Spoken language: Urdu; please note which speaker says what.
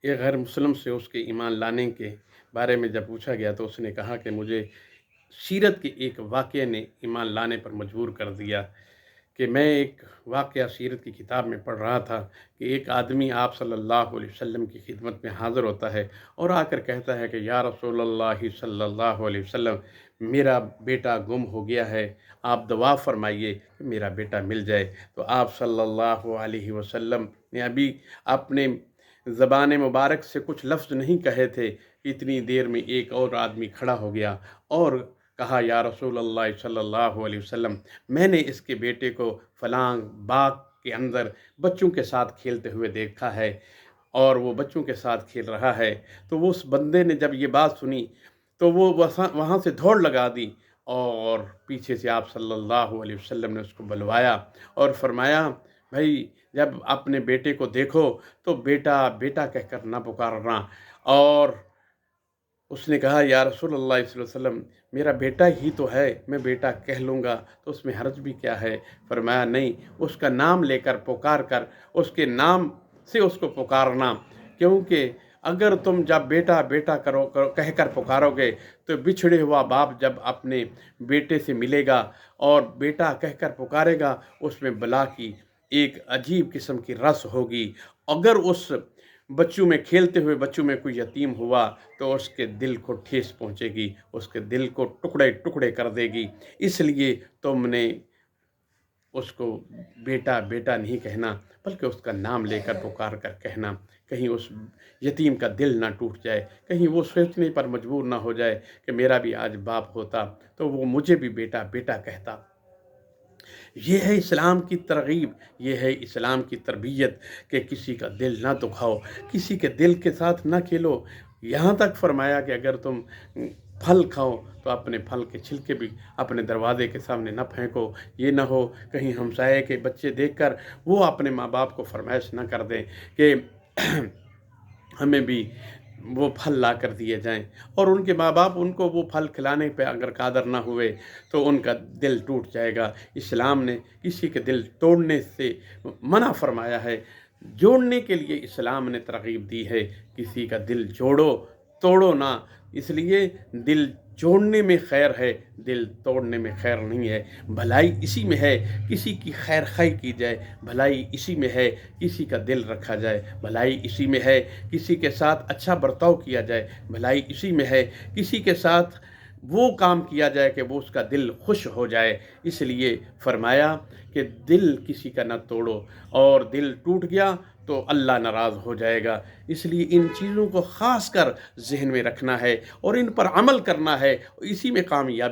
Speaker 1: ایک غیر مسلم سے اس کے ایمان لانے کے بارے میں جب پوچھا گیا تو اس نے کہا کہ مجھے سیرت کے ایک واقعے نے ایمان لانے پر مجبور کر دیا کہ میں ایک واقعہ سیرت کی کتاب میں پڑھ رہا تھا کہ ایک آدمی آپ صلی اللہ علیہ وسلم کی خدمت میں حاضر ہوتا ہے اور آ کر کہتا ہے کہ یا رسول اللہ صلی اللہ علیہ وسلم، میرا بیٹا گم ہو گیا ہے، آپ دعا فرمائیے کہ میرا بیٹا مل جائے۔ تو آپ صلی اللہ علیہ وسلم نے ابھی اپنے زبان مبارک سے کچھ لفظ نہیں کہے تھے کہ اتنی دیر میں ایک اور آدمی کھڑا ہو گیا اور کہا یا رسول اللہ صلی اللہ علیہ وسلم، میں نے اس کے بیٹے کو فلاں باغ کے اندر بچوں کے ساتھ کھیلتے ہوئے دیکھا ہے اور وہ بچوں کے ساتھ کھیل رہا ہے۔ تو وہ اس بندے نے جب یہ بات سنی تو وہ وہاں سے دوڑ لگا دی اور پیچھے سے آپ صلی اللہ علیہ وسلم نے اس کو بلوایا اور فرمایا، بھائی جب اپنے بیٹے کو دیکھو تو بیٹا بیٹا کہہ کر نہ پکارنا۔ اور اس نے کہا یا رسول اللہ صلی اللہ علیہ وسلم، میرا بیٹا ہی تو ہے، میں بیٹا کہہ لوں گا تو اس میں حرج بھی کیا ہے؟ فرمایا نہیں، اس کا نام لے کر پکار کر اس کے نام سے اس کو پکارنا، کیونکہ اگر تم جب بیٹا بیٹا کہہ کر پکارو گے تو بچھڑے ہوا باپ جب اپنے بیٹے سے ملے گا اور بیٹا کہہ کر پکارے گا، اس میں بلا کی ایک عجیب قسم کی رس ہوگی۔ اگر اس بچوں میں کھیلتے ہوئے بچوں میں کوئی یتیم ہوا تو اس کے دل کو ٹھیس پہنچے گی، اس کے دل کو ٹکڑے ٹکڑے کر دے گی۔ اس لیے تم نے اس کو بیٹا بیٹا نہیں کہنا بلکہ اس کا نام لے کر پکار کر کہنا، کہیں اس یتیم کا دل نہ ٹوٹ جائے، کہیں وہ سوچنے پر مجبور نہ ہو جائے کہ میرا بھی آج باپ ہوتا تو وہ مجھے بھی بیٹا بیٹا کہتا۔ یہ ہے اسلام کی ترغیب، یہ ہے اسلام کی تربیت کہ کسی کا دل نہ دکھاؤ، کسی کے دل کے ساتھ نہ کھیلو۔ یہاں تک فرمایا کہ اگر تم پھل کھاؤ تو اپنے پھل کے چھلکے بھی اپنے دروازے کے سامنے نہ پھینکو، یہ نہ ہو کہیں ہمسائے کے بچے دیکھ کر وہ اپنے ماں باپ کو فرمائش نہ کر دیں کہ ہمیں بھی وہ پھل لا کر دیے جائیں، اور ان کے ماں باپ ان کو وہ پھل کھلانے پہ اگر قادر نہ ہوئے تو ان کا دل ٹوٹ جائے گا۔ اسلام نے کسی کے دل توڑنے سے منع فرمایا ہے، جوڑنے کے لیے اسلام نے ترغیب دی ہے، کسی کا دل جوڑو توڑو نہ۔ اس لیے دل جوڑنے میں خیر ہے، دل توڑنے میں خیر نہیں ہے۔ بھلائی اسی میں ہے کسی کی خیر خواہی کی جائے، بھلائی اسی میں ہے کسی کا دل رکھا جائے، بھلائی اسی میں ہے کسی کے ساتھ اچھا برتاؤ کیا جائے، بھلائی اسی میں ہے کسی کے ساتھ وہ کام کیا جائے کہ وہ اس کا دل خوش ہو جائے۔ اس لیے فرمایا کہ دل کسی کا نہ توڑو، اور دل ٹوٹ گیا تو اللہ ناراض ہو جائے گا۔ اس لیے ان چیزوں کو خاص کر ذہن میں رکھنا ہے اور ان پر عمل کرنا ہے، اسی میں کامیابی